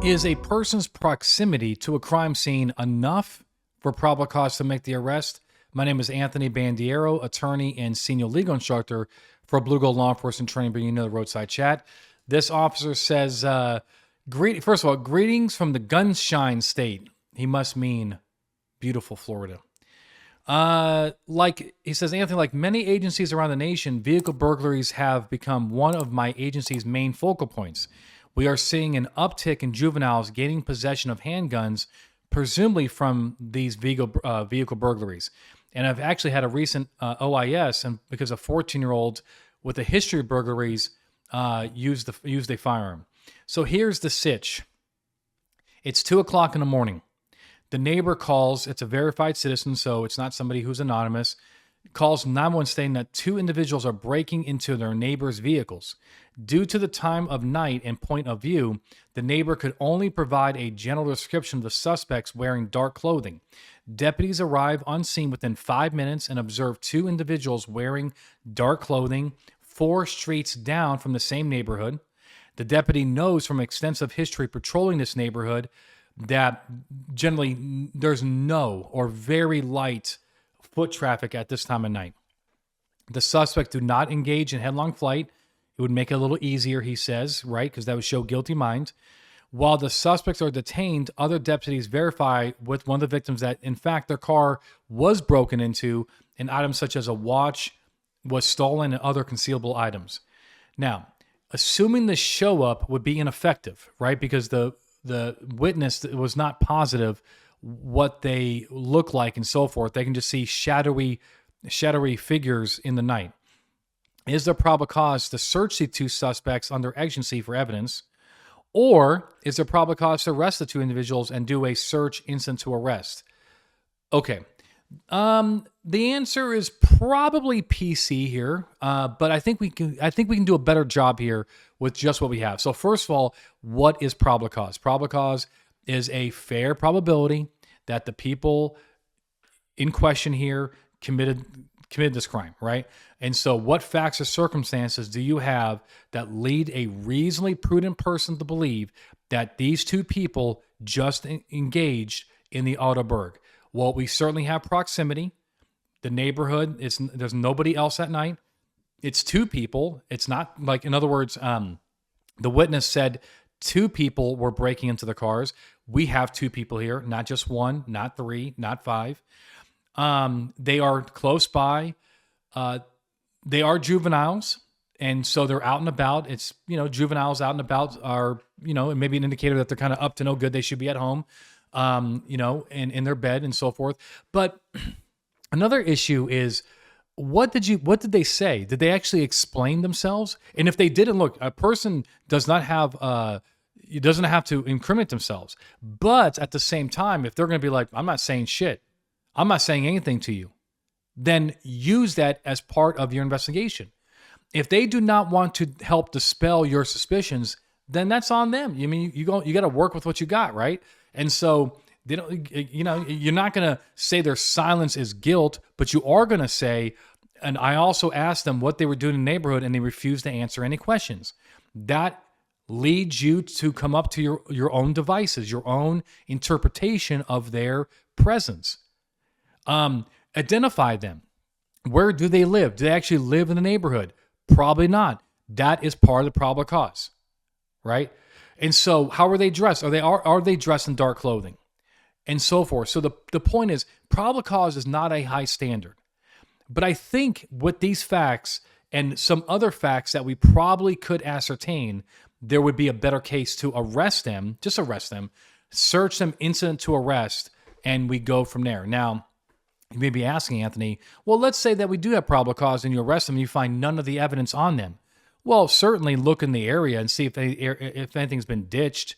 Is a person's proximity to a crime scene enough for probable cause to make the arrest? My name is Anthony Bandiero, attorney and senior legal instructor for Blue Gold Law Enforcement Training, bringing you the Roadside Chat. This officer says, first of all, greetings from the Gunshine State. He must mean beautiful Florida. He says, Anthony, like many agencies around the nation, vehicle burglaries have become one of my agency's main focal points. We are seeing an uptick in juveniles gaining possession of handguns, presumably from these vehicle burglaries. And I've actually had a recent OIS, and because a 14-year-old with a history of burglaries used a firearm. So here's the sitch. It's 2 o'clock in the morning. The neighbor calls. It's a verified citizen, so it's not somebody who's anonymous. Calls 911 stating that two individuals are breaking into their neighbor's vehicles. Due to the time of night and point of view, the neighbor could only provide a general description of the suspects wearing dark clothing. Deputies arrive on scene within 5 minutes and observe two individuals wearing dark clothing 4 streets down from the same neighborhood. The deputy knows from extensive history patrolling this neighborhood that generally there's no or very light foot traffic at this time of night. The suspects do not engage in headlong flight. It would make it a little easier, he says, right? Because that would show guilty mind. While the suspects are detained, other deputies verify with one of the victims that, in fact, their car was broken into and items such as a watch was stolen and other concealable items. Now, assuming the show up would be ineffective, right? Because the witness was not positive what they look like and so forth. They can just see shadowy figures in the night. Is there probable cause to search the two suspects under exigency for evidence? Or is there probable cause to arrest the two individuals and do a search instant to arrest? Okay. The answer is probably PC here, but I think we can do a better job here with just what we have. So first of all, what is probable cause? Probable cause is a fair probability that the people in question here committed this crime, right? And so what facts or circumstances do you have that lead a reasonably prudent person to believe that these two people just engaged in the auto burg? Well, we certainly have proximity. The neighborhood, there's nobody else at night. It's two people. It's not like, in other words, the witness said two people were breaking into the cars. We have two people here, not just one, not 3, not 5. They are close by. They are juveniles, and so they're out and about. It's, juveniles out and about are, maybe an indicator that they're kind of up to no good. They should be at home, in their bed and so forth. But another issue is, what did they say? Did they actually explain themselves? And if they didn't, look, a person doesn't have to incriminate themselves. But at the same time, if they're going to be like, I'm not saying shit, I'm not saying anything to you, then use that as part of your investigation. If they do not want to help dispel your suspicions, then that's on them. I mean, you got to work with what you got, right? And so they don't, you're not going to say their silence is guilt, but you are going to say, and I also asked them what they were doing in the neighborhood, and they refused to answer any questions. That leads you to come up to your own devices, your own interpretation of their presence. Identify them. Where do they live? Do they actually live in the neighborhood? Probably not. That is part of the probable cause, right? And so how are they dressed? Are they dressed in dark clothing? And so forth. So the point is, probable cause is not a high standard. But I think with these facts and some other facts that we probably could ascertain, there would be a better case to arrest them, just arrest them, search them incident to arrest, and we go from there. Now, you may be asking, Anthony, well, let's say that we do have probable cause and you arrest them and you find none of the evidence on them. Well, certainly look in the area and see if anything's been ditched.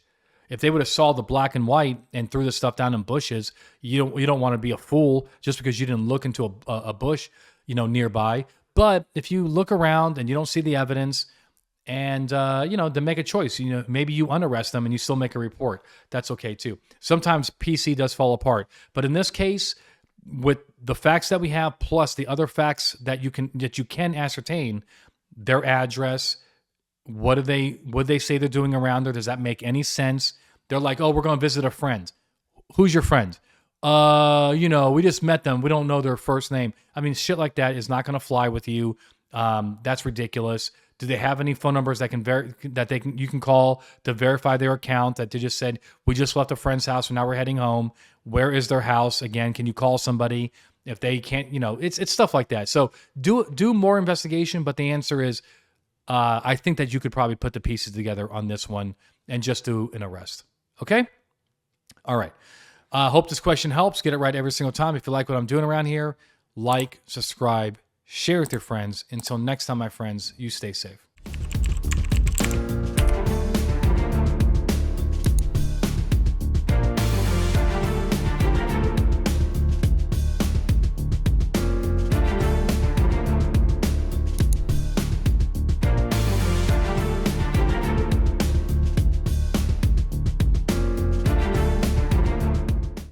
If they would have saw the black and white and threw the stuff down in bushes, you don't want to be a fool just because you didn't look into a bush, nearby. But if you look around and you don't see the evidence, and then make a choice. Maybe you unarrest them and you still make a report. That's okay too. Sometimes PC does fall apart, but in this case, with the facts that we have plus the other facts that you can ascertain, their address, what they say they're doing around there, does that make any sense? They're like, oh, we're going to visit a friend. Who's your friend? We just met them. We don't know their first name. I mean, shit like that is not going to fly with you. That's ridiculous. Do they have any phone numbers that you can call to verify their account that they just said, we just left a friend's house and now we're heading home. Where is their house? Again, can you call somebody if they can't, it's stuff like that. So do more investigation, but the answer is, I think that you could probably put the pieces together on this one and just do an arrest. Okay? All right. Hope this question helps. Get it right every single time. If you like what I'm doing around here, like, subscribe, share with your friends. Until next time, my friends, you stay safe.